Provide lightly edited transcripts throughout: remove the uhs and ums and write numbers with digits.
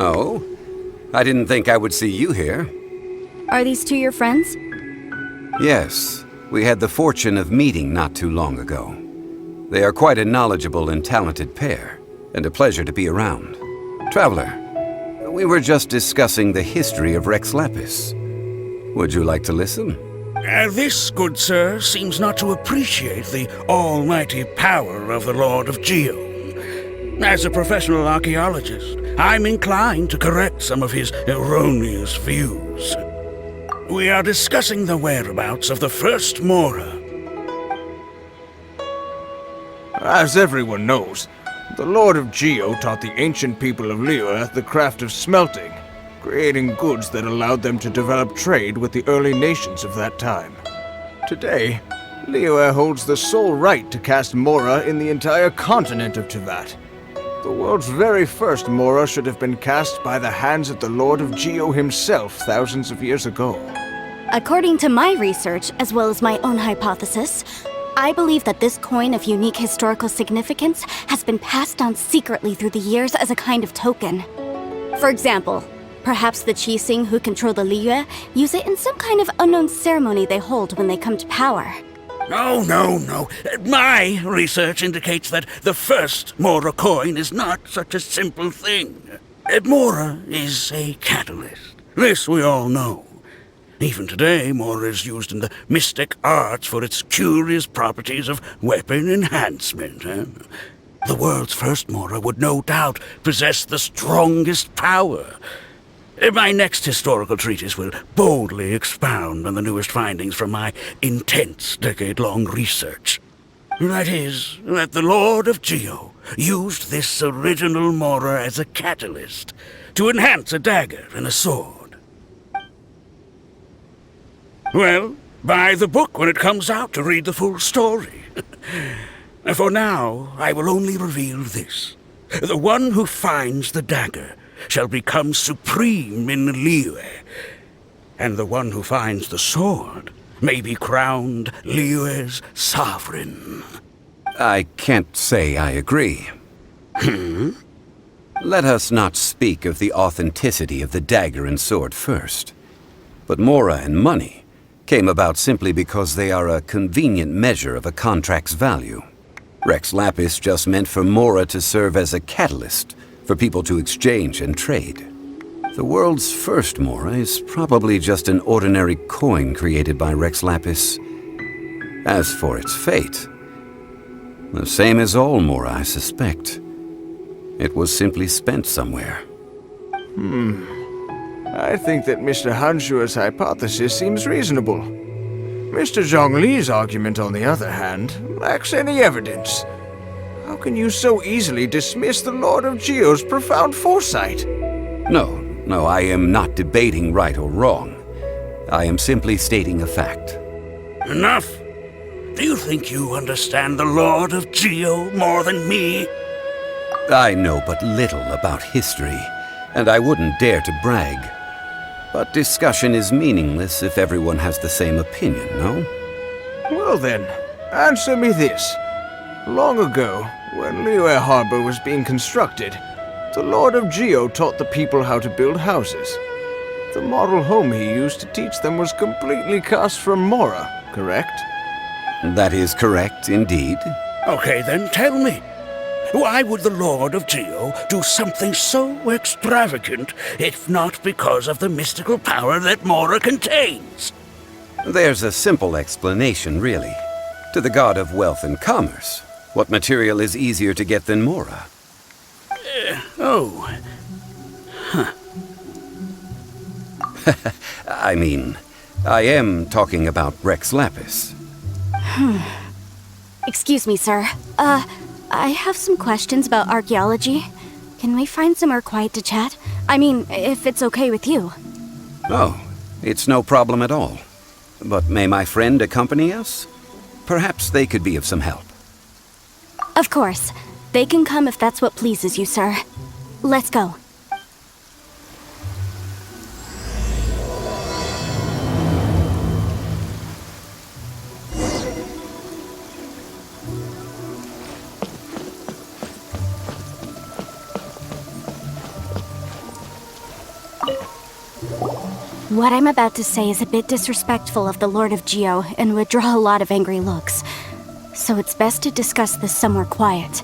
Oh? I didn't think I would see you here. Are these two your friends? Yes. We had the fortune of meeting not too long ago. They are quite a knowledgeable and talented pair, and a pleasure to be around. Traveler, we were just discussing the history of Rex Lapis. Would you like to listen? This, good sir, seems not to appreciate the almighty power of the Lord of Geo. As a professional archaeologist, I'm inclined to correct some of his erroneous views. We are discussing the whereabouts of the first Mora. As everyone knows, the Lord of Geo taught the ancient people of Liyue the craft of smelting, creating goods that allowed them to develop trade with the early nations of that time. Today, Liyue holds the sole right to cast Mora in the entire continent of Teyvat. The world's very first Mora should have been cast by the hands of the Lord of Geo himself thousands of years ago. According to my research, as well as my own hypothesis, I believe that this coin of unique historical significance has been passed down secretly through the years as a kind of token. For example, perhaps the Qixing who control the Liyue use it in some kind of unknown ceremony they hold when they come to power. No. My research indicates that the first Mora coin is not such a simple thing. Mora is a catalyst. This we all know. Even today, Mora is used in the mystic arts for its curious properties of weapon enhancement. The world's first Mora would no doubt possess the strongest power. My next historical treatise will boldly expound on the newest findings from my intense decade-long research. That is, that the Lord of Geo used this original Mora as a catalyst to enhance a dagger and a sword. Well, buy the book when it comes out to read the full story. For now, I will only reveal this. The one who finds the dagger shall become supreme in Liyue, and the one who finds the sword may be crowned Liyue's sovereign. I can't say I agree. Let us not speak of the authenticity of the dagger and sword first. But Mora and money came about simply because they are a convenient measure of a contract's value. Rex Lapis just meant for Mora to serve as a catalyst for people to exchange and trade. The world's first Mora is probably just an ordinary coin created by Rex Lapis. As for its fate, the same as all Mora, I suspect. It was simply spent somewhere. I think that Mr. Hanshua's hypothesis seems reasonable. Mr. Zhongli's argument, on the other hand, lacks any evidence. How can you so easily dismiss the Lord of Geo's profound foresight? No, I am not debating right or wrong. I am simply stating a fact. Enough! Do you think you understand the Lord of Geo more than me? I know but little about history, and I wouldn't dare to brag. But discussion is meaningless if everyone has the same opinion, no? Well then, answer me this. Long ago, when Liyue Harbor was being constructed, the Lord of Geo taught the people how to build houses. The model home he used to teach them was completely cast from Mora, correct? That is correct, indeed. Okay, then tell me. Why would the Lord of Geo do something so extravagant, if not because of the mystical power that Mora contains? There's a simple explanation, really. To the god of wealth and commerce, what material is easier to get than Mora? Oh. I mean, I am talking about Rex Lapis. Excuse me, sir. I have some questions about archaeology. Can we find somewhere quiet to chat? I mean, if it's okay with you. Oh, it's no problem at all. But may my friend accompany us? Perhaps they could be of some help. Of course. They can come if that's what pleases you, sir. Let's go. What I'm about to say is a bit disrespectful of the Lord of Geo and would draw a lot of angry looks. So it's best to discuss this somewhere quiet.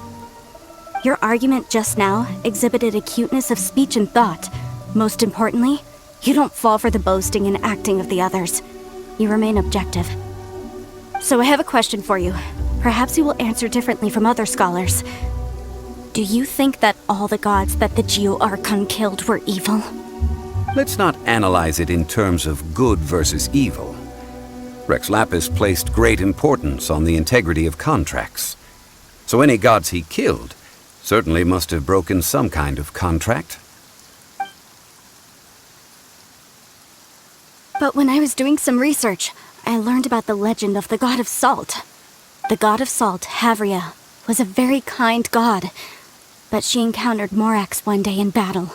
Your argument just now exhibited acuteness of speech and thought. Most importantly, you don't fall for the boasting and acting of the others. You remain objective. So I have a question for you. Perhaps you will answer differently from other scholars. Do you think that all the gods that the Geo Archon killed were evil? Let's not analyze it in terms of good versus evil. Rex Lapis placed great importance on the integrity of contracts. So any gods he killed certainly must have broken some kind of contract. But when I was doing some research, I learned about the legend of the god of salt. The god of salt, Havria, was a very kind god, but she encountered Morax one day in battle.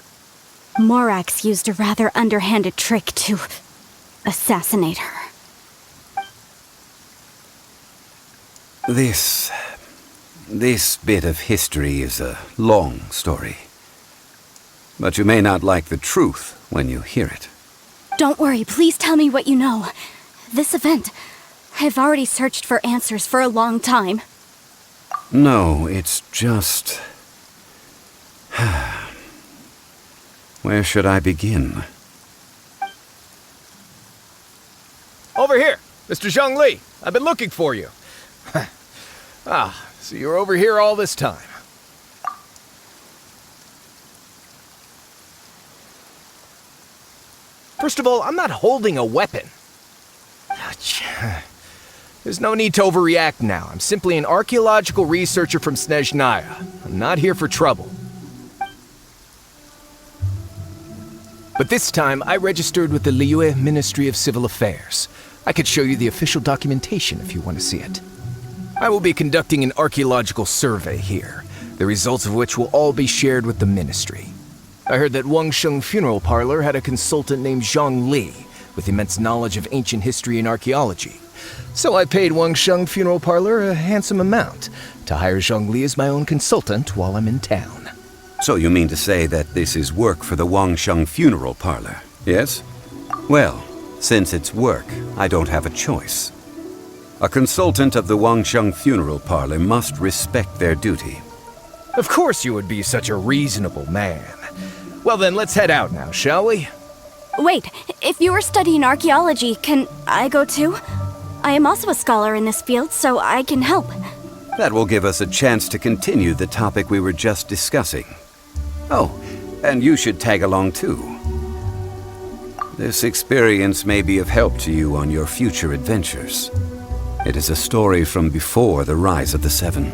Morax used a rather underhanded trick to assassinate her. This bit of history is a long story. But you may not like the truth when you hear it. Don't worry, please tell me what you know. This event, I've already searched for answers for a long time. No, it's just... Where should I begin? Over here, Mr. Zhongli. I've been looking for you. So you're over here all this time. First of all, I'm not holding a weapon. There's no need to overreact now. I'm simply an archaeological researcher from Snezhnaya. I'm not here for trouble. But this time, I registered with the Liyue Ministry of Civil Affairs. I could show you the official documentation if you want to see it. I will be conducting an archaeological survey here, the results of which will all be shared with the ministry. I heard that Wangsheng Funeral Parlor had a consultant named Zhongli, with immense knowledge of ancient history and archaeology. So I paid Wangsheng Funeral Parlor a handsome amount to hire Zhongli as my own consultant while I'm in town. So you mean to say that this is work for the Wangsheng Funeral Parlor, yes? Well, since it's work, I don't have a choice. A consultant of the Wangsheng Funeral Parlor must respect their duty. Of course you would be such a reasonable man. Well then, let's head out now, shall we? Wait, if you were studying archaeology, can I go too? I am also a scholar in this field, so I can help. That will give us a chance to continue the topic we were just discussing. Oh, and you should tag along too. This experience may be of help to you on your future adventures. It is a story from before the rise of the Seven.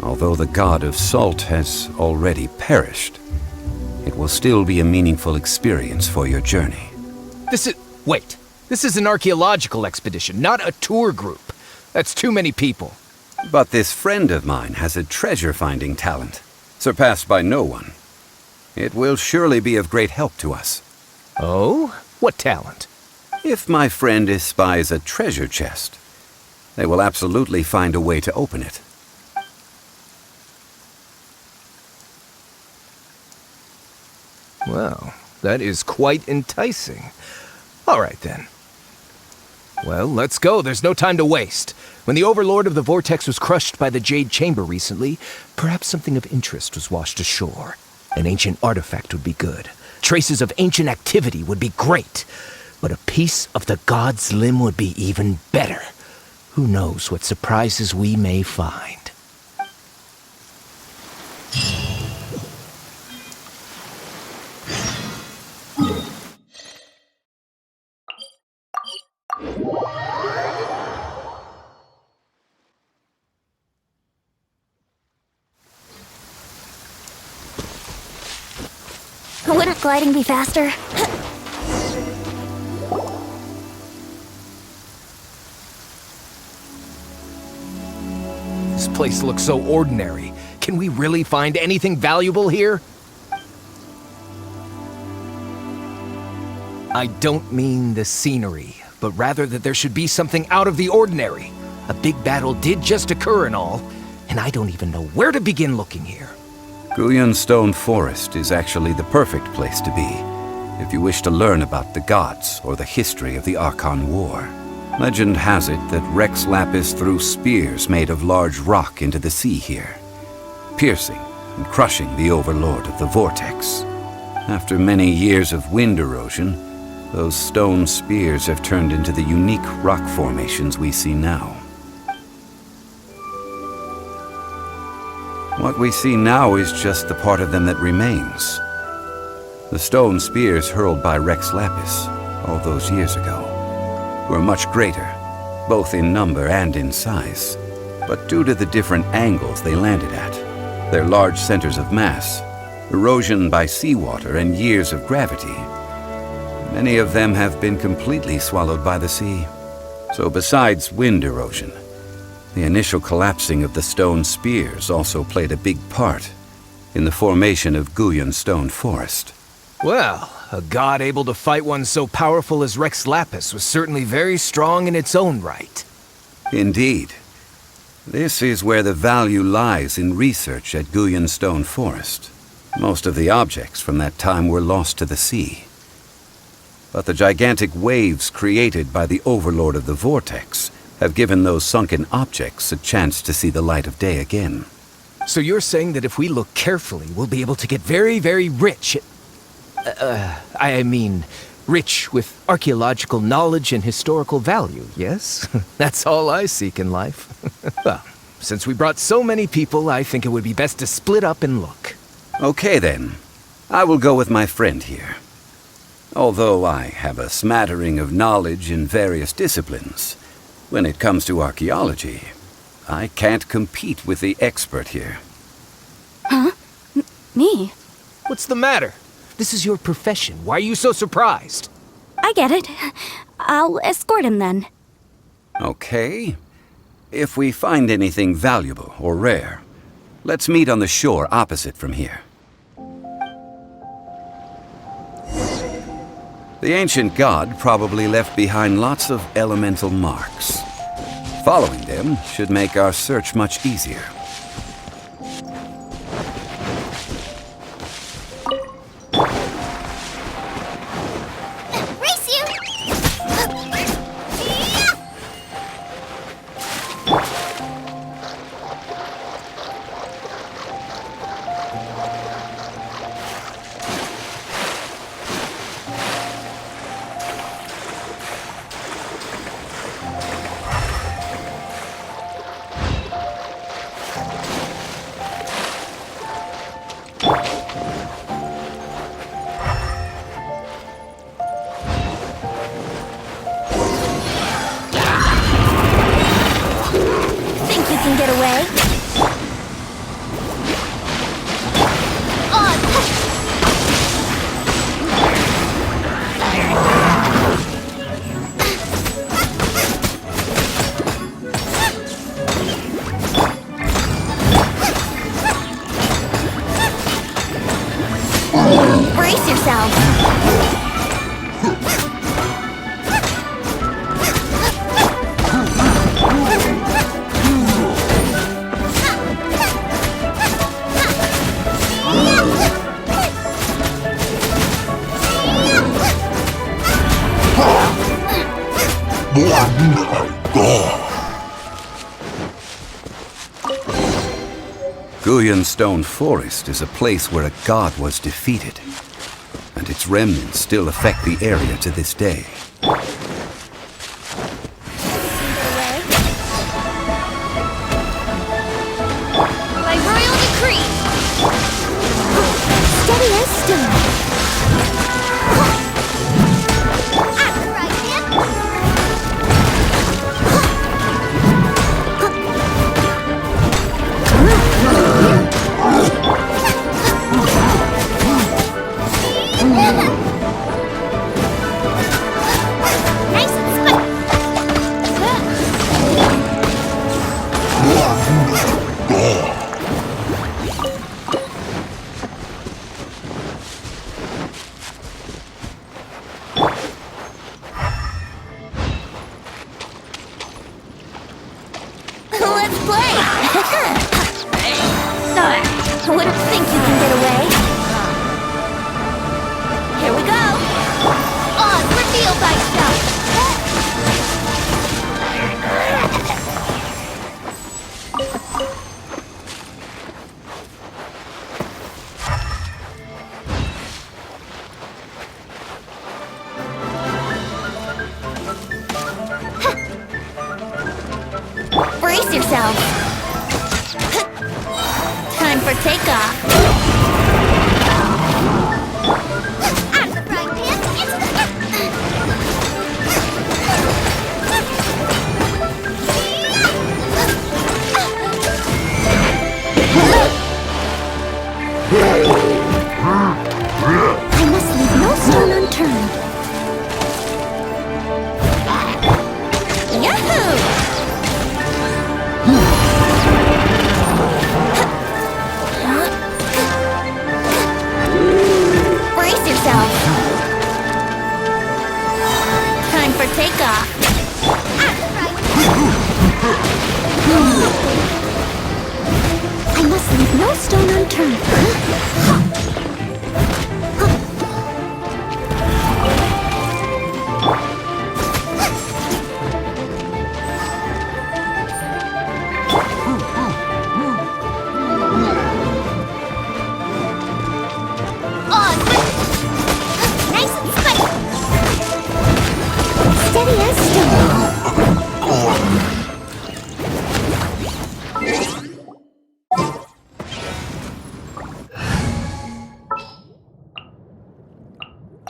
Although the god of salt has already perished, it will still be a meaningful experience for your journey. Wait. This is an archaeological expedition, not a tour group. That's too many people. But this friend of mine has a treasure-finding talent, surpassed by no one. It will surely be of great help to us. Oh? What talent? If my friend espies a treasure chest, they will absolutely find a way to open it. Well, That is quite enticing. All right, then. Well, let's go. There's no time to waste. When the Overlord of the Vortex was crushed by the Jade Chamber recently, perhaps something of interest was washed ashore. An ancient artifact would be good. Traces of ancient activity would be great. But a piece of the god's limb would be even better. Who knows what surprises we may find. Wouldn't gliding be faster? This place looks so ordinary. Can we really find anything valuable here? I don't mean the scenery, but rather that there should be something out of the ordinary. A big battle did just occur and all, and I don't even know where to begin looking here. Guyan Stone Forest is actually the perfect place to be if you wish to learn about the gods or the history of the Archon War. Legend has it that Rex Lapis threw spears made of large rock into the sea here, piercing and crushing the Overlord of the Vortex. After many years of wind erosion, those stone spears have turned into the unique rock formations we see now. What we see now is just the part of them that remains. The stone spears hurled by Rex Lapis all those years ago were much greater, both in number and in size. But due to the different angles they landed at, their large centers of mass, erosion by seawater, and years of gravity, many of them have been completely swallowed by the sea. So besides wind erosion, the initial collapsing of the stone spears also played a big part in the formation of Guyan Stone Forest. Well, a god able to fight one so powerful as Rex Lapis was certainly very strong in its own right. Indeed. This is where the value lies in research at Guyan Stone Forest. Most of the objects from that time were lost to the sea. But the gigantic waves created by the Overlord of the Vortex have given those sunken objects a chance to see the light of day again. So you're saying that if we look carefully, we'll be able to get very, very rich rich with archaeological knowledge and historical value, yes? That's all I seek in life. Well, since we brought so many people, I think it would be best to split up and look. Okay then. I will go with my friend here. Although I have a smattering of knowledge in various disciplines, when it comes to archaeology, I can't compete with the expert here. Huh? Me? What's the matter? This is your profession. Why are you so surprised? I get it. I'll escort him then. Okay. If we find anything valuable or rare, let's meet on the shore opposite from here. The ancient god probably left behind lots of elemental marks. Following them should make our search much easier. Race you! Guyan Stone Forest is a place where a god was defeated, and its remnants still affect the area to this day. By royal decree! Steady as stone! Let's play! I wouldn't think you can get away. Here we go! Oz, reveal thyself! Brace yourself! Time for takeoff! I'm the frying pan, it's I must leave no stone unturned. Yahoo! Brace yourself. Time for takeoff. I must leave no stone unturned. Steady as stone.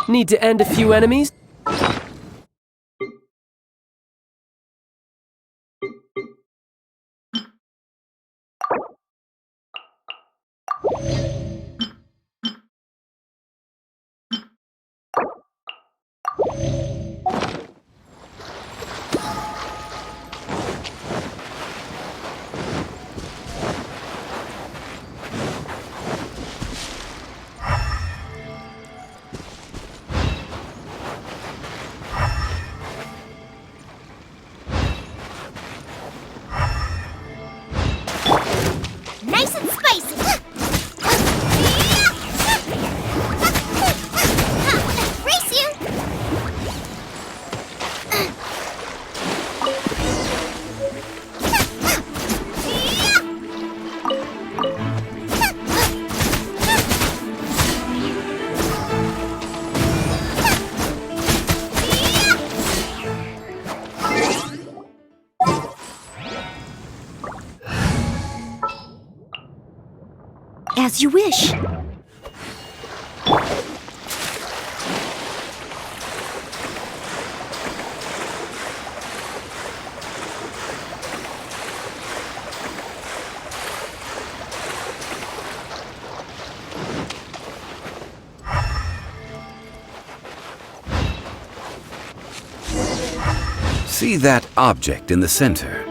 Need to end a few enemies? Nice and spicy. Race you. As you wish. See that object in the center?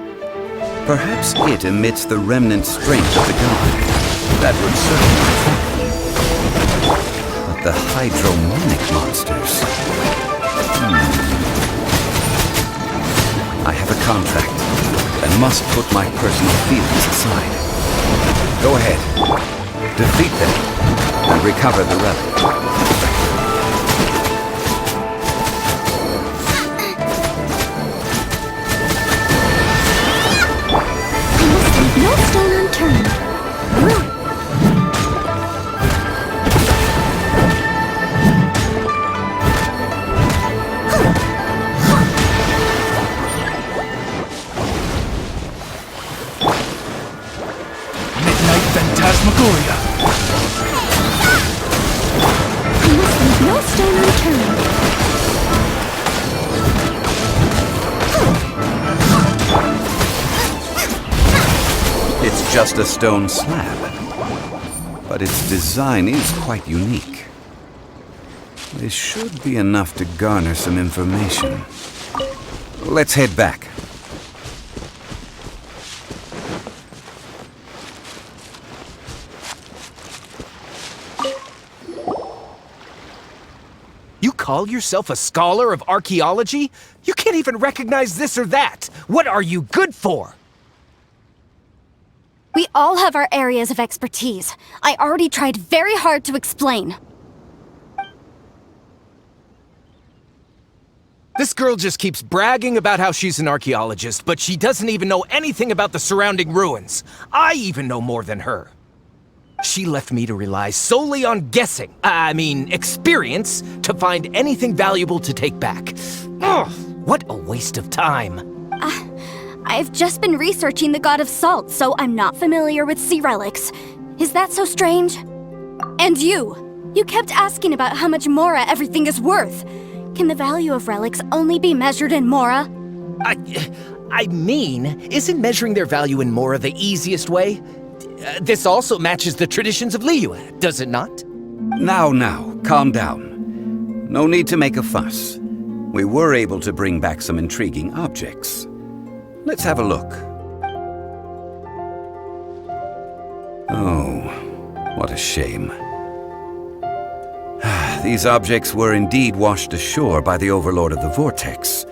Perhaps it emits the remnant strength of the god. That would certainly affect them. But the hydromonic monsters... I have a contract and must put my personal feelings aside. Go ahead. Defeat them and recover the relic. Gloria! I must leave no stone unturned. It's just a stone slab, but its design is quite unique. This should be enough to garner some information. Let's head back. You call yourself a scholar of archaeology? You can't even recognize this or that! What are you good for? We all have our areas of expertise. I already tried very hard to explain. This girl just keeps bragging about how she's an archaeologist, but she doesn't even know anything about the surrounding ruins. I even know more than her. She left me to rely solely on guessing, experience, to find anything valuable to take back. Ugh, what a waste of time. I've just been researching the god of salt, so I'm not familiar with sea relics. Is that so strange? And you kept asking about how much Mora everything is worth. Can the value of relics only be measured in Mora? Isn't measuring their value in Mora the easiest way? This also matches the traditions of Liyue, does it not? Now, calm down. No need to make a fuss. We were able to bring back some intriguing objects. Let's have a look. Oh, what a shame. These objects were indeed washed ashore by the Overlord of the Vortex,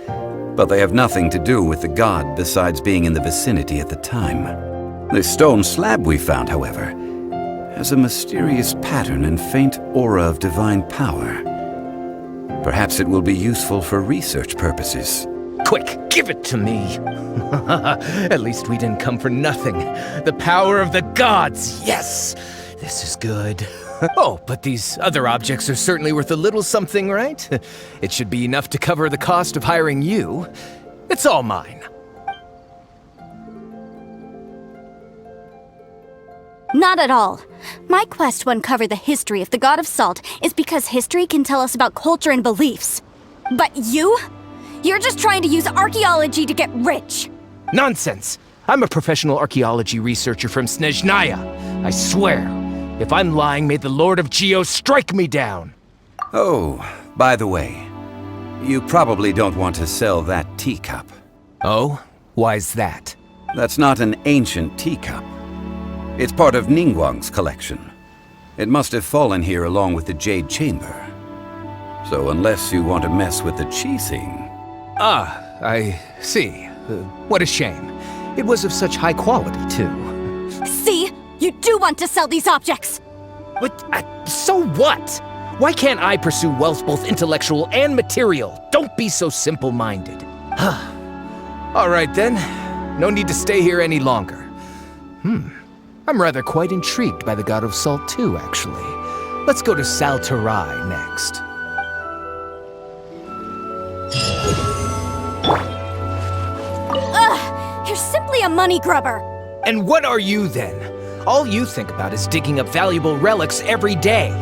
but they have nothing to do with the god besides being in the vicinity at the time. The stone slab we found, however, has a mysterious pattern and faint aura of divine power. Perhaps it will be useful for research purposes. Quick, give it to me! At least we didn't come for nothing. The power of the gods, yes! This is good. Oh, but these other objects are certainly worth a little something, right? It should be enough to cover the cost of hiring you. It's all mine. Not at all. My quest to uncover the history of the god of salt is because history can tell us about culture and beliefs. But you're just trying to use archaeology to get rich. Nonsense! I'm a professional archaeology researcher from Snezhnaya. I swear, if I'm lying, may the Lord of Geo strike me down! Oh, by the way, you probably don't want to sell that teacup. Oh? Why's that? That's not an ancient teacup. It's part of Ningguang's collection. It must have fallen here along with the Jade Chamber. So unless you want to mess with the Qixing... Ah, I see. What a shame. It was of such high quality, too. See? You do want to sell these objects! But, so what? Why can't I pursue wealth both intellectual and material? Don't be so simple-minded. All right, then. No need to stay here any longer. I'm rather quite intrigued by the God of Salt, too, actually. Let's go to Saltarai next. Ugh! You're simply a money grubber! And what are you, then? All you think about is digging up valuable relics every day.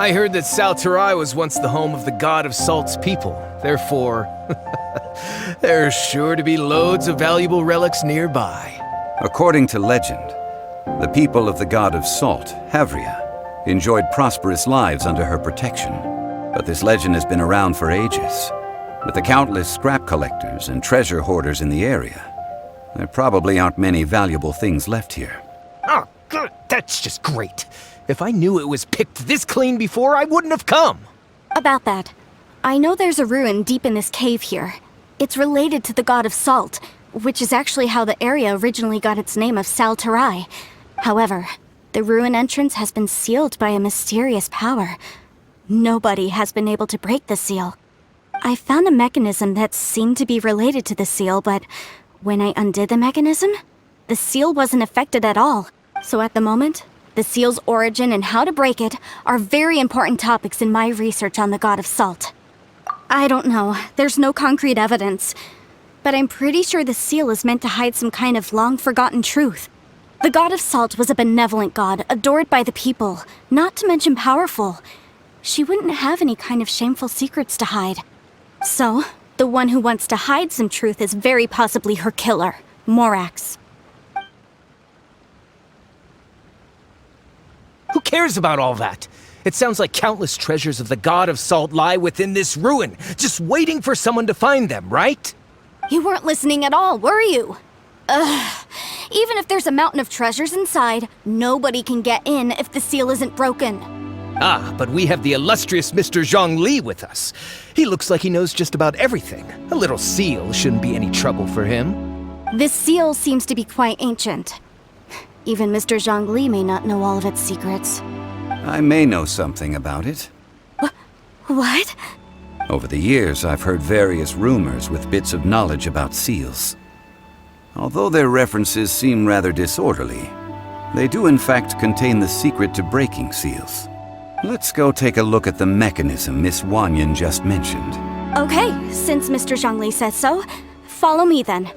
I heard that Salterai was once the home of the god of salt's people. Therefore, there's sure to be loads of valuable relics nearby. According to legend, the people of the god of salt, Havria, enjoyed prosperous lives under her protection. But this legend has been around for ages. With the countless scrap collectors and treasure hoarders in the area, there probably aren't many valuable things left here. Oh, good. That's just great. If I knew it was picked this clean before, I wouldn't have come. About that, I know there's a ruin deep in this cave here. It's related to the god of salt, which is actually how the area originally got its name of Salterai. However, the ruin entrance has been sealed by a mysterious power. Nobody has been able to break the seal. I found a mechanism that seemed to be related to the seal, but when I undid the mechanism, the seal wasn't affected at all. So at the moment, the seal's origin and how to break it are very important topics in my research on the god of salt. I don't know, there's no concrete evidence, but I'm pretty sure the seal is meant to hide some kind of long-forgotten truth. The god of salt was a benevolent god, adored by the people, not to mention powerful. She wouldn't have any kind of shameful secrets to hide. So, the one who wants to hide some truth is very possibly her killer, Morax. Who cares about all that? It sounds like countless treasures of the god of salt lie within this ruin, just waiting for someone to find them, right? You weren't listening at all, were you? Ugh. Even if there's a mountain of treasures inside, nobody can get in if the seal isn't broken. Ah, but we have the illustrious Mr. Zhongli with us. He looks like he knows just about everything. A little seal shouldn't be any trouble for him. This seal seems to be quite ancient. Even Mr. Zhongli may not know all of its secrets. I may know something about it. What? Over the years, I've heard various rumors with bits of knowledge about seals. Although their references seem rather disorderly, they do in fact contain the secret to breaking seals. Let's go take a look at the mechanism Miss Wanyan just mentioned. Okay, since Mr. Zhongli says so, follow me then.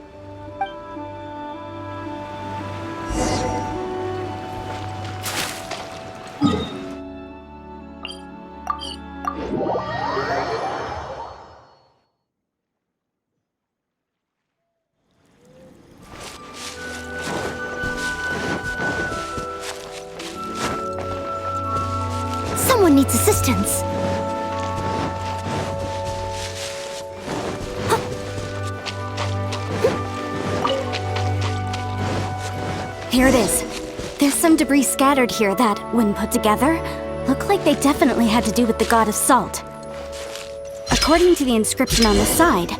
Someone needs assistance. Here it is. There's some debris scattered here that, when put together, look like they definitely had to do with the god of salt. According to the inscription on the side,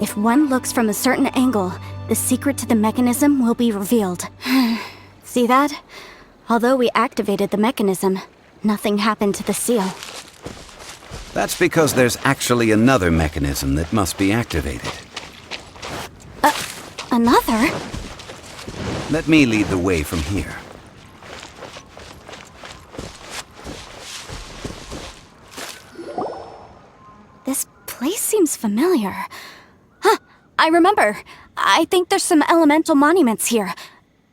if one looks from a certain angle, the secret to the mechanism will be revealed. See that? Although we activated the mechanism, nothing happened to the seal. That's because there's actually another mechanism that must be activated. Another? Let me lead the way from here. This place seems familiar. Huh, I remember. I think there's some elemental monuments here.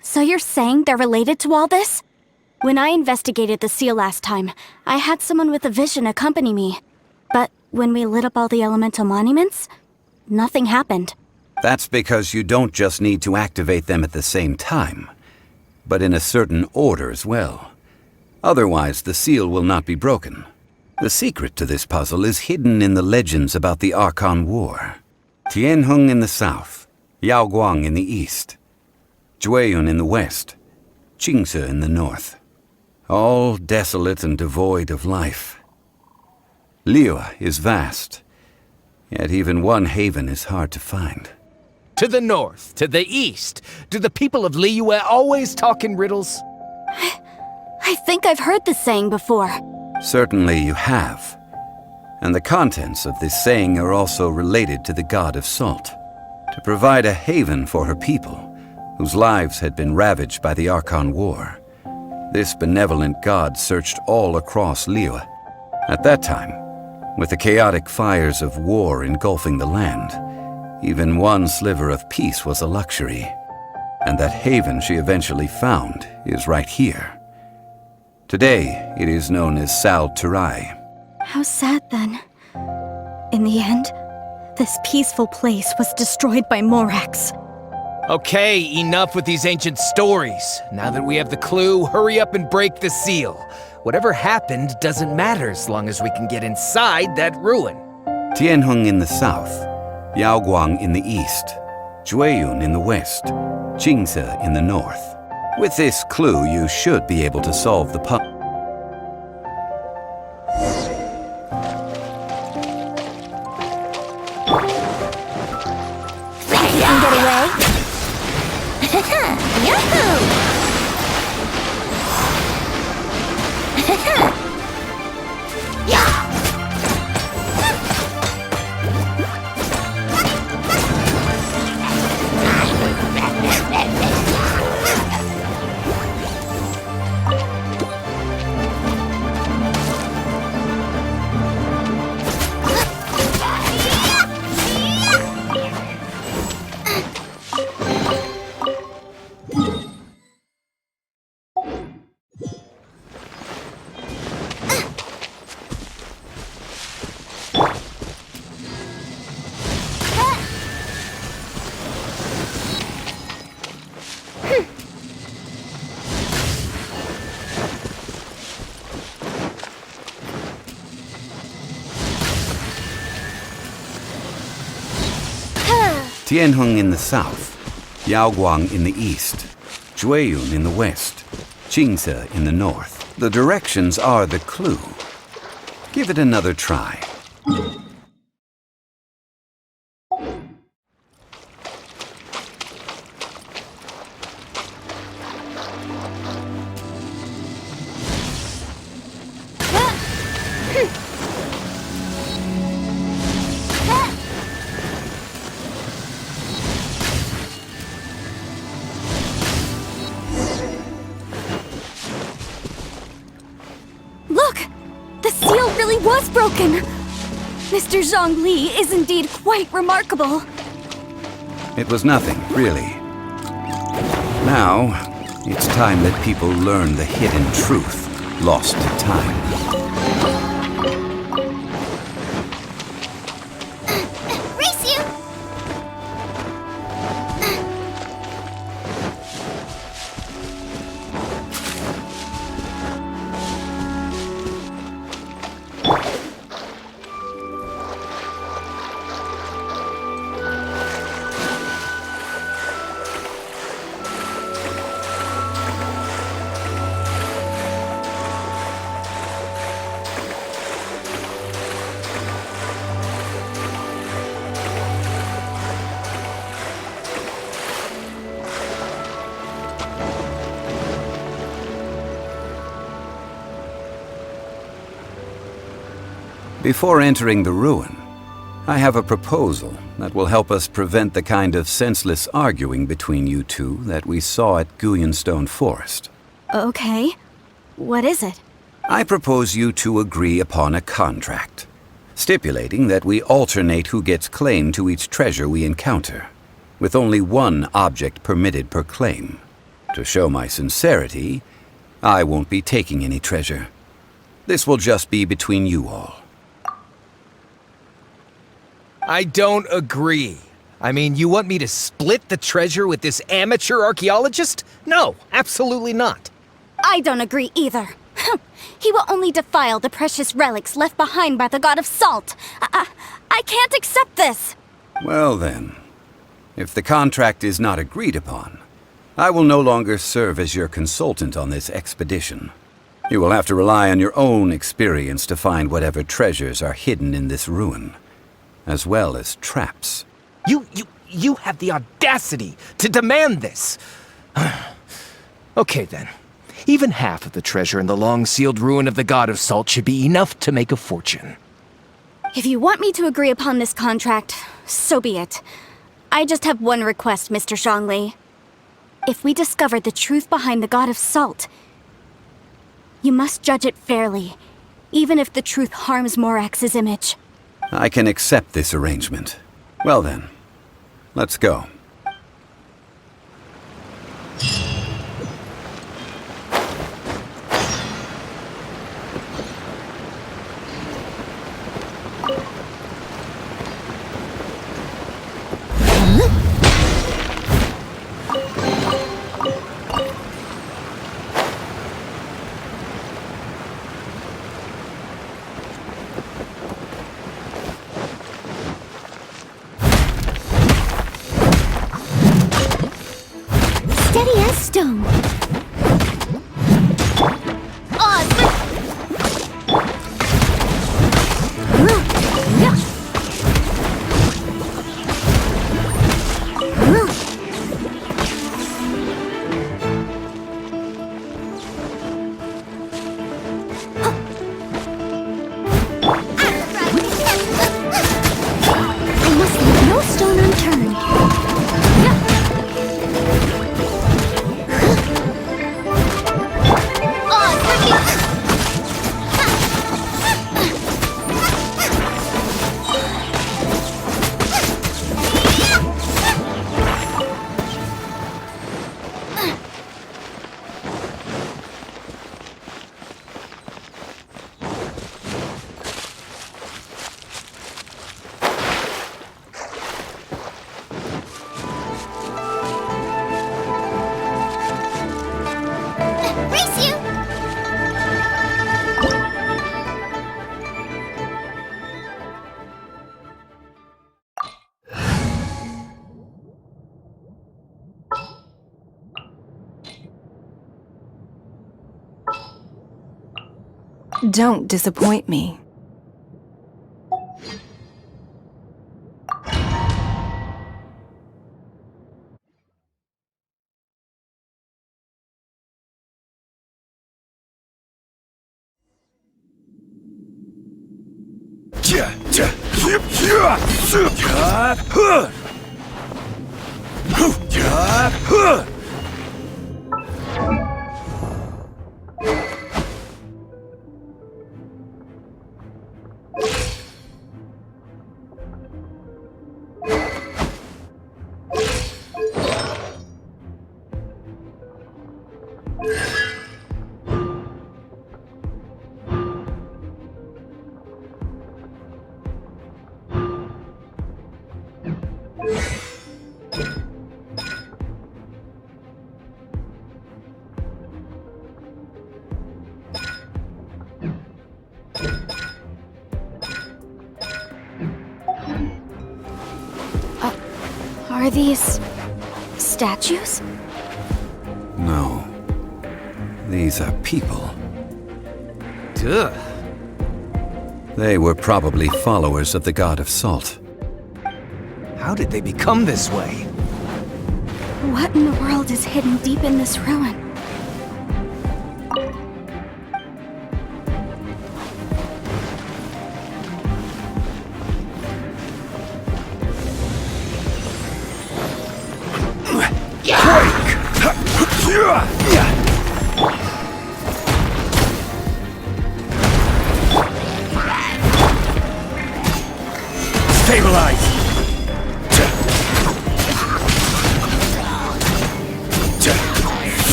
So you're saying they're related to all this? When I investigated the seal last time, I had someone with a vision accompany me. But when we lit up all the elemental monuments, nothing happened. That's because you don't just need to activate them at the same time, but in a certain order as well. Otherwise, the seal will not be broken. The secret to this puzzle is hidden in the legends about the Archon War. Tianheng in the south, Yaoguang in the east, Jueyun in the west, Qingse in the north. All desolate and devoid of life. Liyue is vast, yet even one haven is hard to find. To the north, to the east. Do the people of Liyue always talk in riddles? I think I've heard this saying before. Certainly you have. And the contents of this saying are also related to the god of salt. To provide a haven for her people, whose lives had been ravaged by the Archon War, this benevolent god searched all across Liyue. At that time, with the chaotic fires of war engulfing the land, even one sliver of peace was a luxury. And that haven she eventually found is right here. Today, it is known as Sal Turai. How sad then. In the end, this peaceful place was destroyed by Morax. Okay, enough with these ancient stories. Now that we have the clue, hurry up and break the seal. Whatever happened doesn't matter as long as we can get inside that ruin. Tianheng in the south, Yaoguang in the east, Jueyun in the west, Jingze in the north. With this clue, you should be able to solve the puzzle. You can get away? Yahoo! Tianheng in the south, Yaoguang in the east, Jueyun in the west, Jingze in the north. The directions are the clue. Give it another try. Look! The seal really was broken! Mr. Zhongli is indeed quite remarkable. It was nothing, really. Now, it's time that people learn the hidden truth lost to time. Race you! Before entering the ruin, I have a proposal that will help us prevent the kind of senseless arguing between you two that we saw at Guyonstone Forest. Okay. What is it? I propose you two agree upon a contract, stipulating that we alternate who gets claim to each treasure we encounter, with only one object permitted per claim. To show my sincerity, I won't be taking any treasure. This will just be between you all. I don't agree. I mean, you want me to split the treasure with this amateur archaeologist? No, absolutely not. I don't agree either. He will only defile the precious relics left behind by the god of salt. I can't accept this. Well then, if the contract is not agreed upon, I will no longer serve as your consultant on this expedition. You will have to rely on your own experience to find whatever treasures are hidden in this ruin, as well as traps. You have the audacity to demand this. Okay then. Even half of the treasure in the long-sealed ruin of the God of Salt should be enough to make a fortune. If you want me to agree upon this contract, so be it. I just have one request, Mr. Zhongli. If we discover the truth behind the God of Salt, you must judge it fairly, even if the truth harms Morax's image. I can accept this arrangement. Well then, let's go. steady as stone. I must leave no stone unturned. Race you! Don't disappoint me. Are these statues? No. These are people. Duh. They were probably followers of the god of salt. How did they become this way? What in the world is hidden deep in this ruin? Stabilize!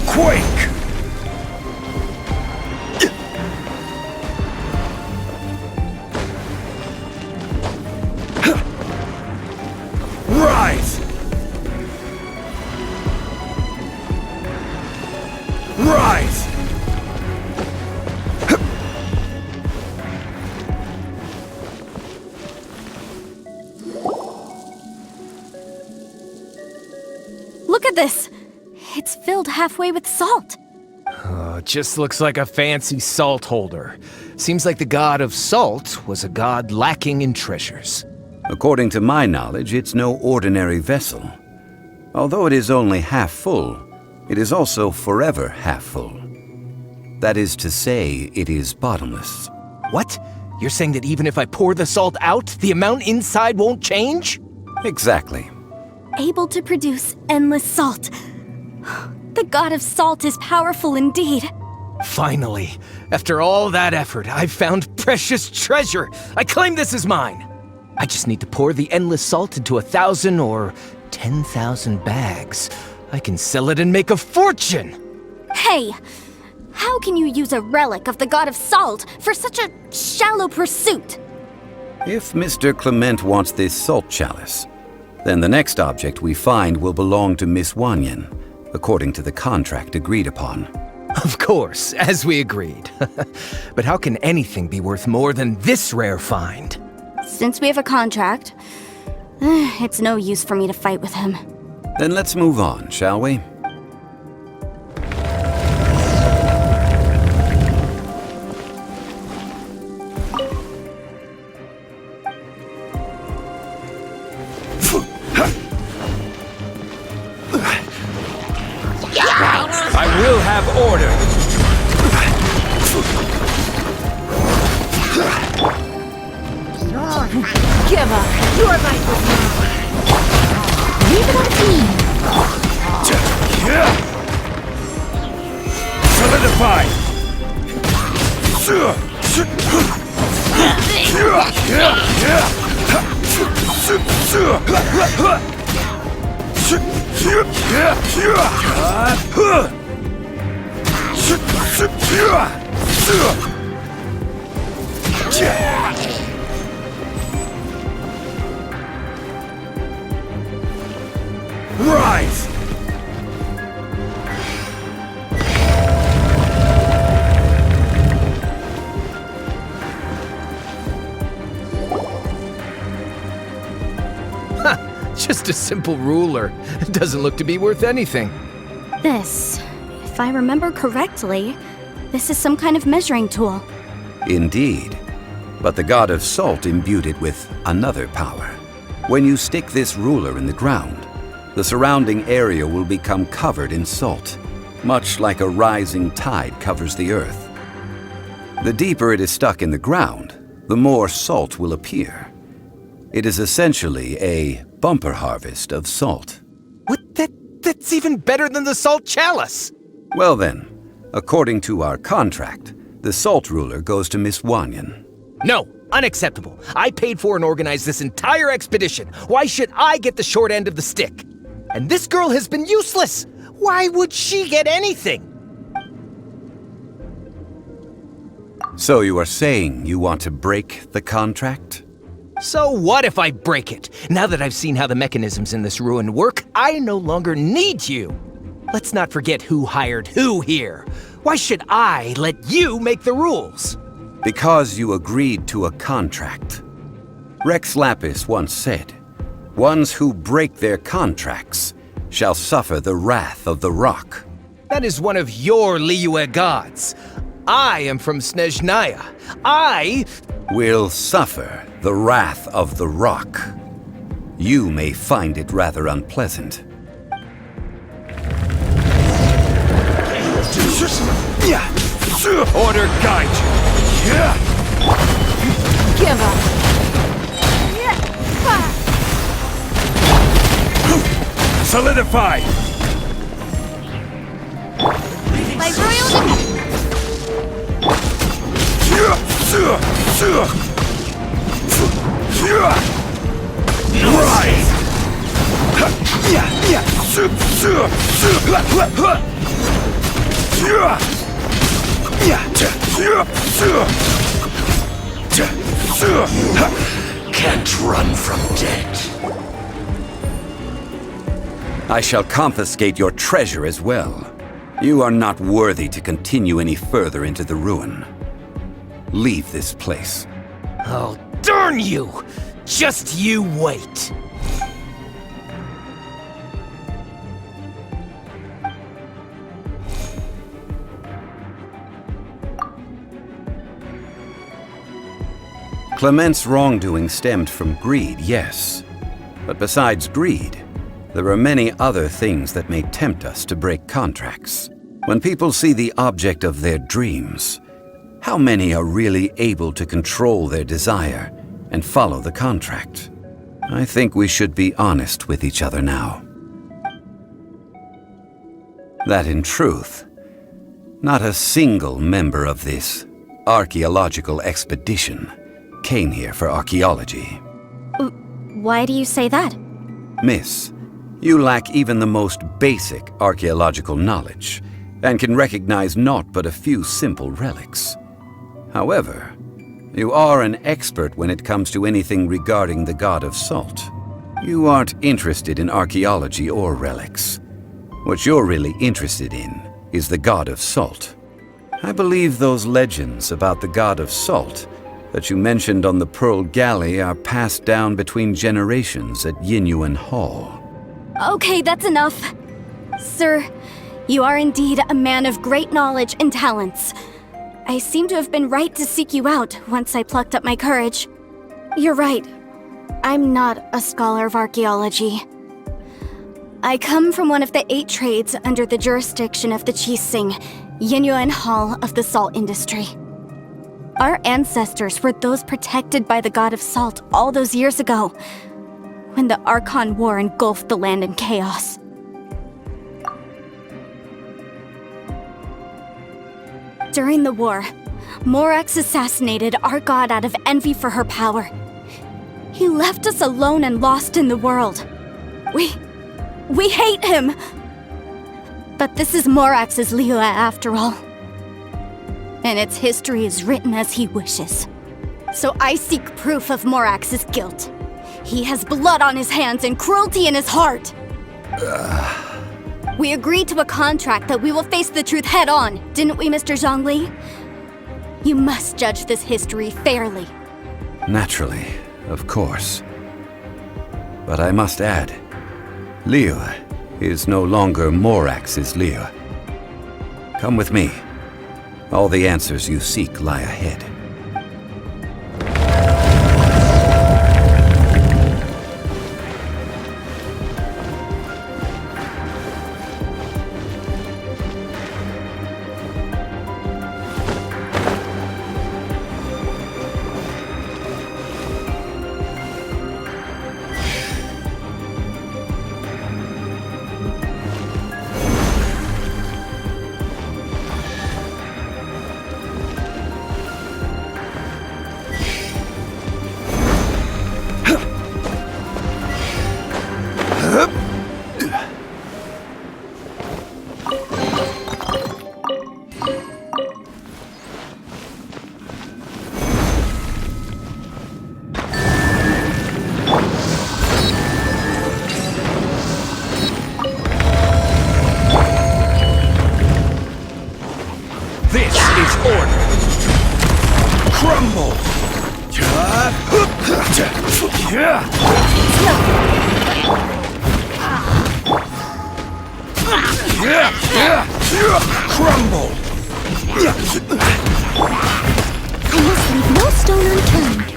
Quake! Rise! Rise! Look at this! It's filled halfway with salt. It just looks like a fancy salt holder. Seems like the god of salt was a god lacking in treasures. According to my knowledge, it's no ordinary vessel. Although it is only half full, it is also forever half full. That is to say, it is bottomless. What? You're saying that even if I pour the salt out, the amount inside won't change? Exactly. Able to produce endless salt. The god of salt is powerful indeed. Finally, after all that effort, I've found precious treasure. I claim this as mine. I just need to pour the endless salt into 1,000 or 10,000 bags. I can sell it and make a fortune. Hey, how can you use a relic of the god of salt for such a shallow pursuit? If Mr. Clement wants this salt chalice, then the next object we find will belong to Miss Wanyan, according to the contract agreed upon. Of course, as we agreed. But how can anything be worth more than this rare find? Since we have a contract, it's no use for me to fight with him. Then let's move on, shall we? I will have order. Give up. Your life was mine. Leave it up to me. Solidify! Rise! Just a simple ruler. It doesn't look to be worth anything. This, if I remember correctly, this is some kind of measuring tool. Indeed. But the god of salt imbued it with another power. When you stick this ruler in the ground, the surrounding area will become covered in salt, much like a rising tide covers the earth. The deeper it is stuck in the ground, the more salt will appear. It is essentially a bumper harvest of salt. What? That's even better than the salt chalice! Well then, according to our contract, the salt ruler goes to Miss Wanyan. No, unacceptable. I paid for and organized this entire expedition. Why should I get the short end of the stick? And this girl has been useless. Why would she get anything? So you are saying you want to break the contract? So what if I break it? Now that I've seen how the mechanisms in this ruin work, I no longer need you. Let's not forget who hired who here. Why should I let you make the rules? Because you agreed to a contract. Rex Lapis once said, "Ones who break their contracts shall suffer the wrath of the rock." That is one of your Liyue gods. I am from Snezhnaya. I will suffer the wrath of the rock. You may find it rather unpleasant. Order guide you. Give up. Solidify! By royal Rise! Can't run from death. I shall confiscate your treasure as well. You are not worthy to continue any further into the ruin. Leave this place. Oh, darn you! Just you wait. Clement's wrongdoing stemmed from greed, yes. But besides greed, there are many other things that may tempt us to break contracts. When people see the object of their dreams, how many are really able to control their desire and follow the contract? I think we should be honest with each other now. That in truth, not a single member of this archaeological expedition came here for archaeology. Why do you say that? Miss, you lack even the most basic archaeological knowledge, and can recognize naught but a few simple relics. However, you are an expert when it comes to anything regarding the god of salt. You aren't interested in archaeology or relics. What you're really interested in is the god of salt. I believe those legends about the god of salt that you mentioned on the Pearl Galley are passed down between generations at Yinyuan Hall. Okay, that's enough. Sir, you are indeed a man of great knowledge and talents. I seem to have been right to seek you out once I plucked up my courage. You're right. I'm not a scholar of archaeology. I come from one of the 8 trades under the jurisdiction of the Qixing, Yinyuan Hall of the salt industry. Our ancestors were those protected by the god of salt all those years ago, when the Archon War engulfed the land in chaos. During the war, Morax assassinated our god out of envy for her power. He left us alone and lost in the world. We hate him! But this is Morax's Liyue after all. And its history is written as he wishes. So I seek proof of Morax's guilt. He has blood on his hands and cruelty in his heart. We agreed to a contract that we will face the truth head on, didn't we, Mr. Zhongli? You must judge this history fairly. Naturally, of course. But I must add, Liyue is no longer Morax's Liyue. Come with me. All the answers you seek lie ahead. Crumble! I must leave no stone unturned.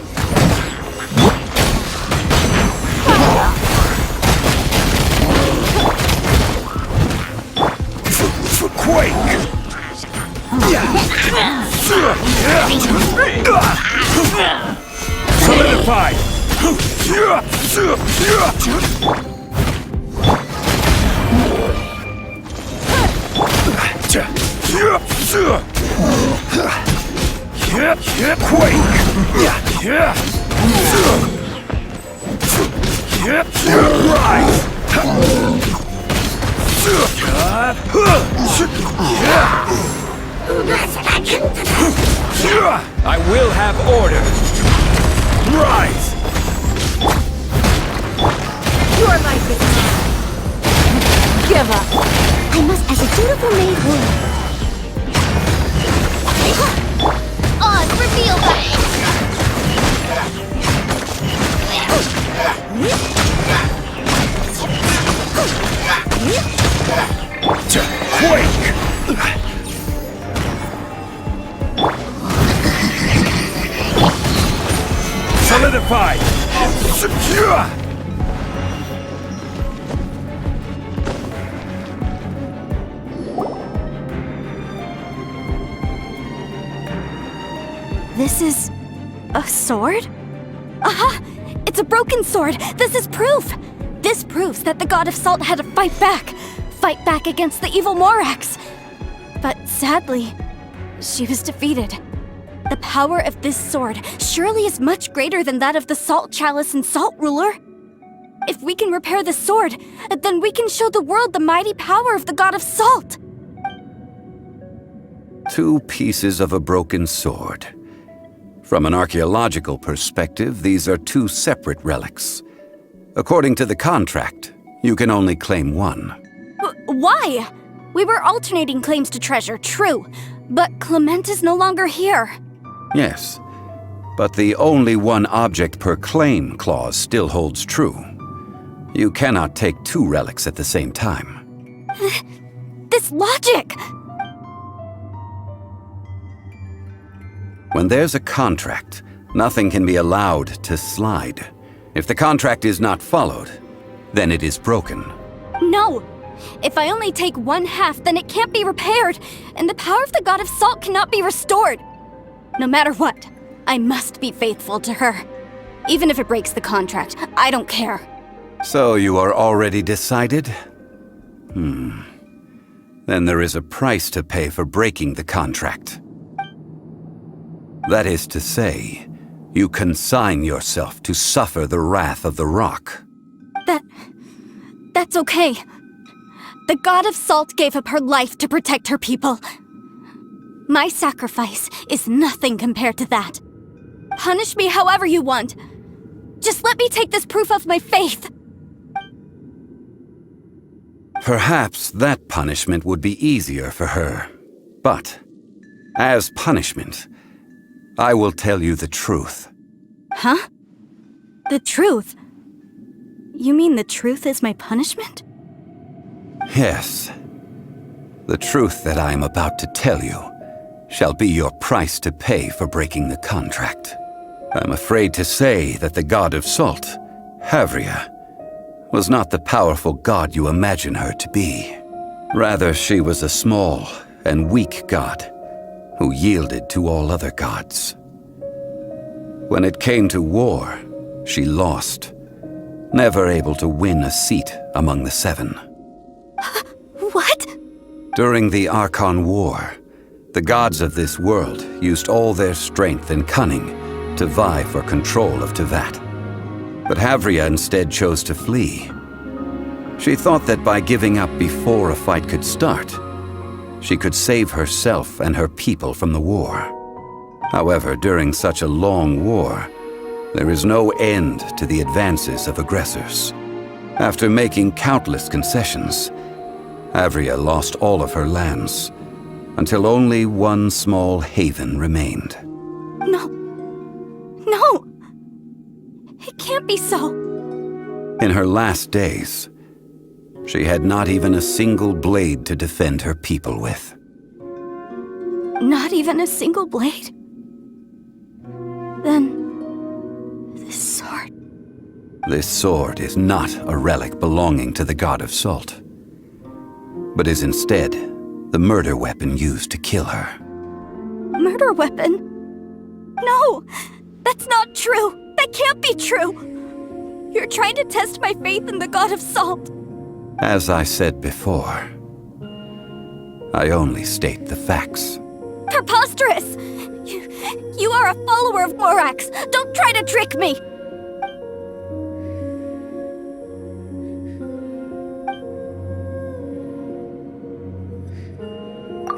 Quake! Solidified! I will have order. Rise! Your life is mine. Give up. I must, as a dutiful maid would. Oz, reveal that! Quake! Solidified! Secure! This is a sword? Aha! It's a broken sword! This is proof! This proves that the god of salt had to fight back against the evil Morax. But sadly, she was defeated. The power of this sword surely is much greater than that of the Salt Chalice and Salt Ruler. If we can repair the sword, then we can show the world the mighty power of the god of salt. 2 pieces of a broken sword. From an archaeological perspective, these are 2 separate relics. According to the contract, you can only claim one. Why? We were alternating claims to treasure, true, but Clement is no longer here. Yes, but the only one object per claim clause still holds true. You cannot take two relics at the same time. This logic! When there's a contract, nothing can be allowed to slide. If the contract is not followed, then it is broken. No! If I only take one half, then it can't be repaired, and the power of the God of Salt cannot be restored. No matter what, I must be faithful to her. Even if it breaks the contract, I don't care. So you are already decided? Then there is a price to pay for breaking the contract. That is to say, you consign yourself to suffer the wrath of the rock. That's okay. The God of Salt gave up her life to protect her people. My sacrifice is nothing compared to that. Punish me however you want. Just let me take this proof of my faith. Perhaps that punishment would be easier for her. But, as punishment, I will tell you the truth. Huh? The truth? You mean the truth is my punishment? Yes. The truth that I am about to tell you shall be your price to pay for breaking the contract. I'm afraid to say that the God of Salt, Havria, was not the powerful god you imagine her to be. Rather, she was a small and weak god who yielded to all other gods. When it came to war, she lost, never able to win a seat among the seven. What? During the Archon War, the gods of this world used all their strength and cunning to vie for control of Tevat. But Havria instead chose to flee. She thought that by giving up before a fight could start, she could save herself and her people from the war. However, during such a long war, there is no end to the advances of aggressors. After making countless concessions, Havria lost all of her lands, until only one small haven remained. No. No! It can't be so. In her last days, she had not even a single blade to defend her people with. Not even a single blade? Then, this sword... This sword is not a relic belonging to the God of Salt, but is instead the murder weapon used to kill her. Murder weapon? No! That's not true! That can't be true! You're trying to test my faith in the God of Salt. As I said before, I only state the facts. Preposterous! You are a follower of Morax! Don't try to trick me!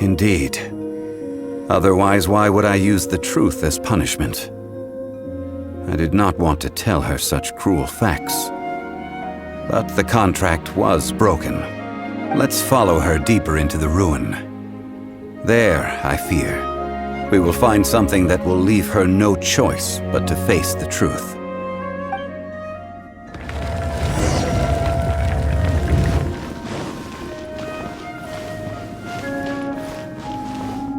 Indeed. Otherwise, why would I use the truth as punishment? I did not want to tell her such cruel facts. But the contract was broken. Let's follow her deeper into the ruin. There, I fear, we will find something that will leave her no choice but to face the truth.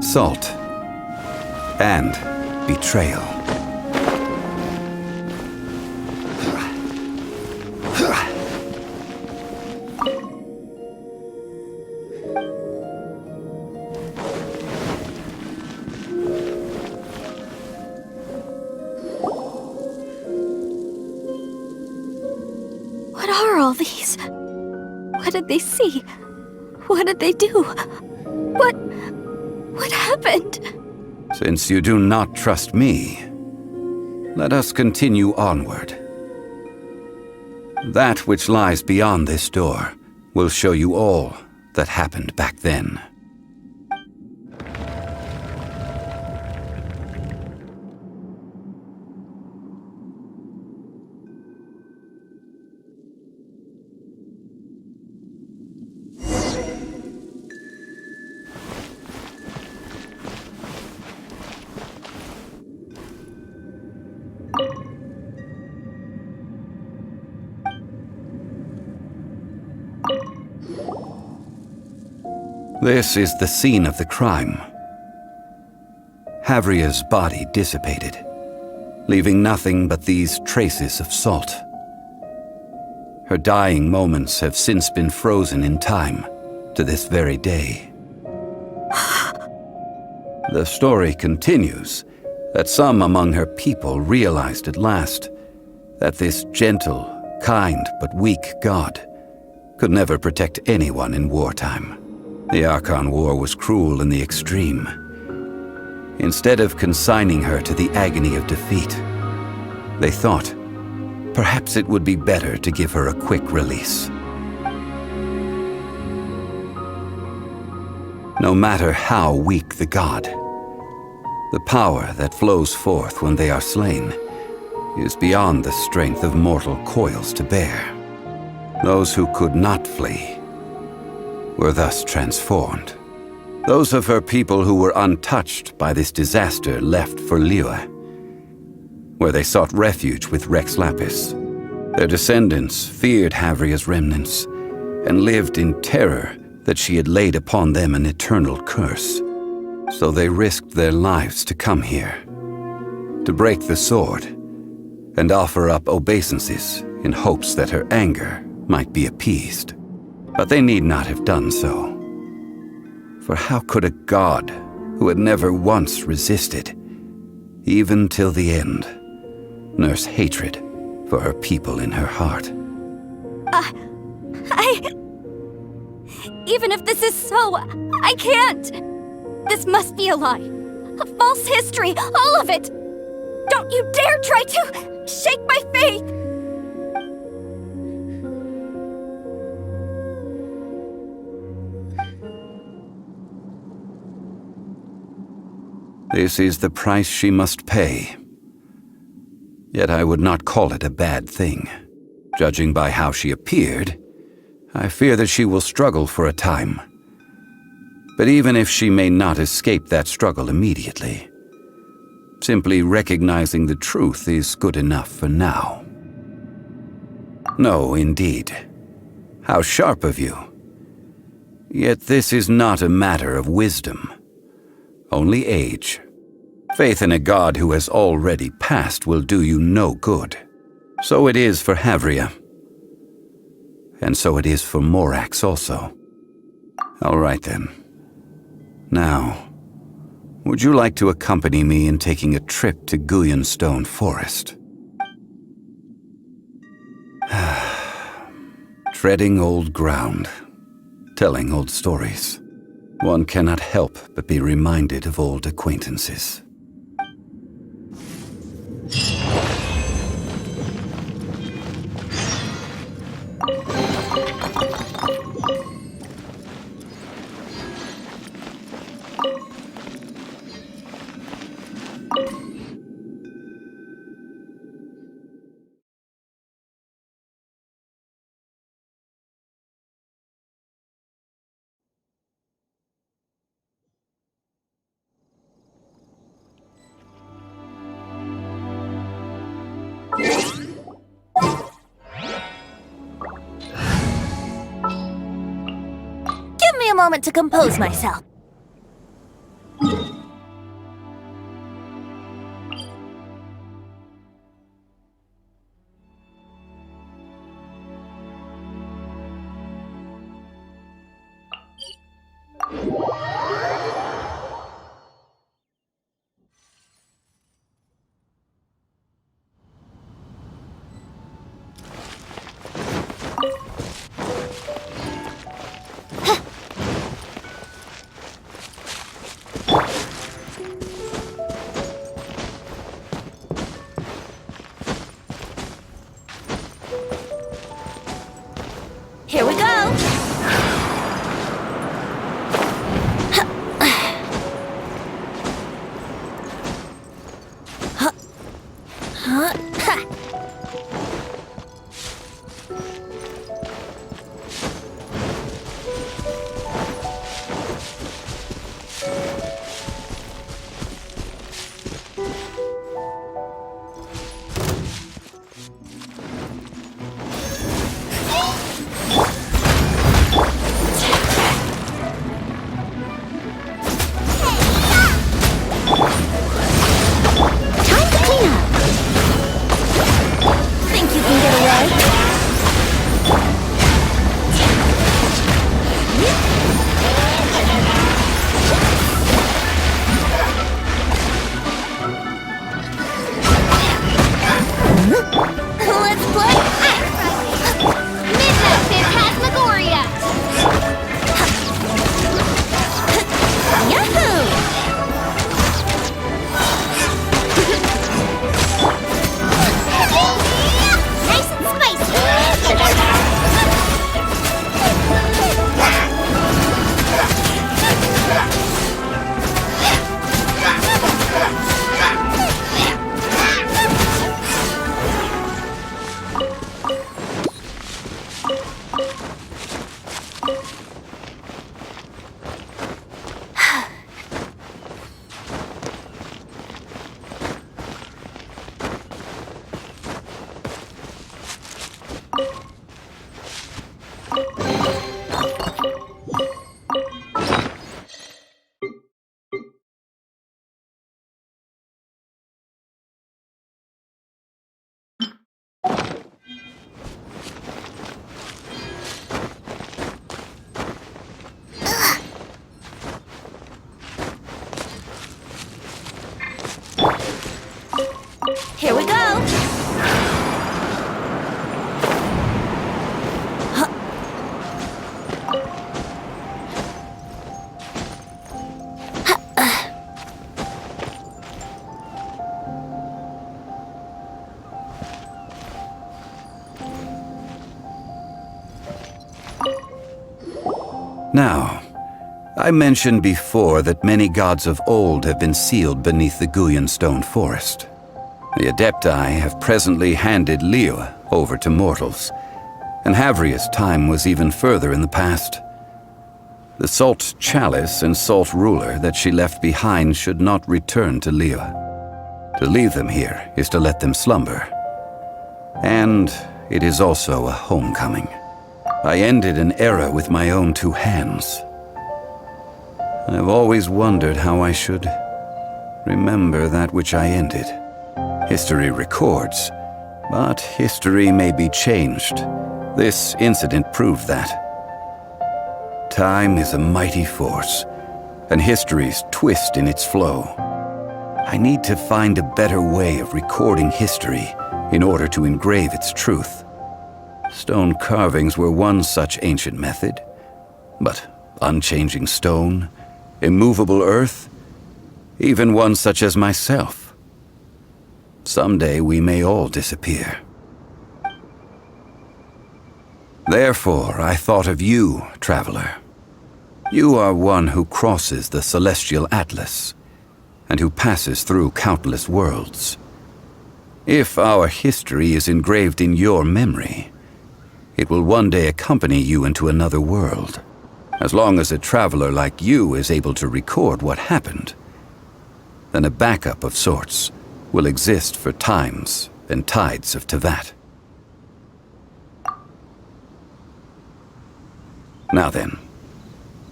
Salt and betrayal. What are all these? What did they see? What did they do? What happened? Since you do not trust me, let us continue onward. That which lies beyond this door will show you all that happened back then. This is the scene of the crime. Havria's body dissipated, leaving nothing but these traces of salt. Her dying moments have since been frozen in time to this very day. The story continues that some among her people realized at last that this gentle, kind but weak god could never protect anyone in wartime. The Archon War was cruel in the extreme. Instead of consigning her to the agony of defeat, they thought perhaps it would be better to give her a quick release. No matter how weak the god, the power that flows forth when they are slain is beyond the strength of mortal coils to bear. Those who could not flee were thus transformed. Those of her people who were untouched by this disaster left for Liyue, where they sought refuge with Rex Lapis. Their descendants feared Havria's remnants and lived in terror that she had laid upon them an eternal curse. So they risked their lives to come here, to break the sword and offer up obeisances in hopes that her anger might be appeased. But they need not have done so. For how could a god who had never once resisted, even till the end, nurse hatred for her people in her heart? Even if this is so, I can't! This must be a lie. A false history, all of it! Don't you dare try to shake my faith! This is the price she must pay. Yet I would not call it a bad thing. Judging by how she appeared, I fear that she will struggle for a time. But even if she may not escape that struggle immediately, simply recognizing the truth is good enough for now. No, indeed. How sharp of you. Yet this is not a matter of wisdom, only age. Faith in a god who has already passed will do you no good. So it is for Havria. And so it is for Morax also. All right then. Now, would you like to accompany me in taking a trip to Guyanstone Forest? Treading old ground, telling old stories. One cannot help but be reminded of old acquaintances. Give me a moment to compose myself. Now, I mentioned before that many gods of old have been sealed beneath the Guyan stone forest. The Adepti have presently handed Liyue over to mortals, and Havria's time was even further in the past. The Salt Chalice and Salt Ruler that she left behind should not return to Liyue. To leave them here is to let them slumber. And it is also a homecoming. I ended an era with my own two hands. I've always wondered how I should remember that which I ended. History records, but history may be changed. This incident proved that. Time is a mighty force, and history's twist in its flow. I need to find a better way of recording history in order to engrave its truth. Stone carvings were one such ancient method, but unchanging stone, immovable earth, even one such as myself. Someday we may all disappear. Therefore, I thought of you, traveler. You are one who crosses the celestial atlas, and who passes through countless worlds. If our history is engraved in your memory, it will one day accompany you into another world. As long as a traveler like you is able to record what happened, then a backup of sorts will exist for times and tides of Teyvat. Now then,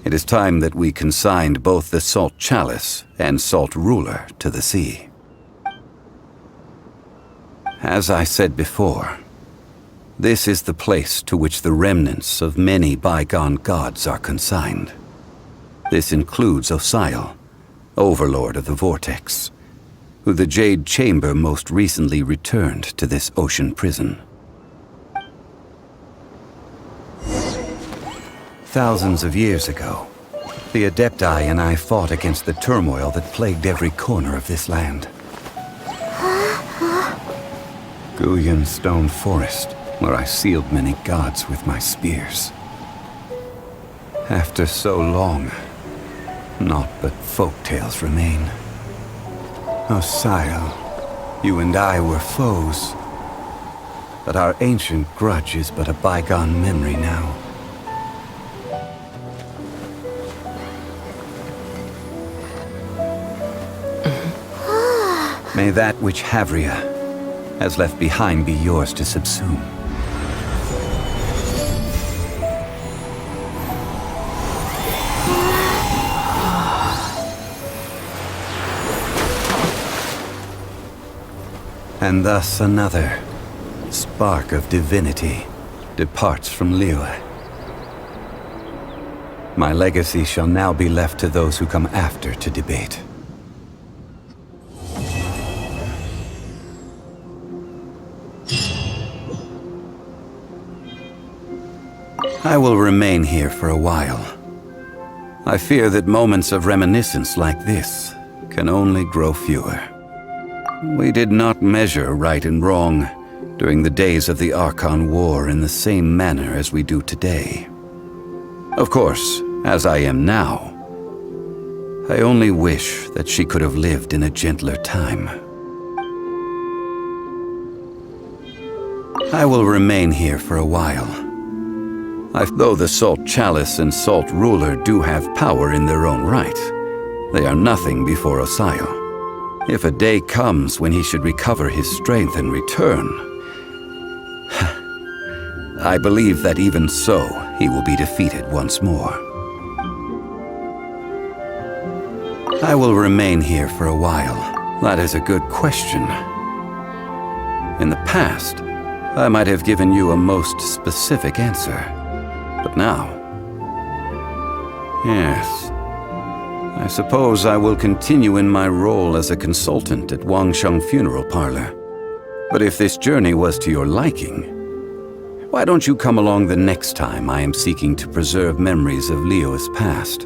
it is time that we consigned both the Salt Chalice and Salt Ruler to the sea. As I said before, this is the place to which the remnants of many bygone gods are consigned. This includes Osial, Overlord of the Vortex, who the Jade Chamber most recently returned to this ocean prison. Thousands of years ago, the Adepti and I fought against the turmoil that plagued every corner of this land. Guyan Stone Forest, where I sealed many gods with my spears. After so long, naught but folk tales remain. Osial, you and I were foes, but our ancient grudge is but a bygone memory now. May that which Havria has left behind be yours to subsume. And thus another spark of divinity departs from Liyue. My legacy shall now be left to those who come after to debate. I will remain here for a while. I fear that moments of reminiscence like this can only grow fewer. We did not measure right and wrong during the days of the Archon War in the same manner as we do today. Of course, as I am now, I only wish that she could have lived in a gentler time. I will remain here for a while. Though the Salt Chalice and Salt Ruler do have power in their own right, they are nothing before Osial. If a day comes when he should recover his strength and return, I believe that even so, he will be defeated once more. I will remain here for a while. That is a good question. In the past, I might have given you a most specific answer. But now, yes, I suppose I will continue in my role as a consultant at Wangsheng Funeral Parlor. But if this journey was to your liking, why don't you come along the next time I am seeking to preserve memories of Liyue's past?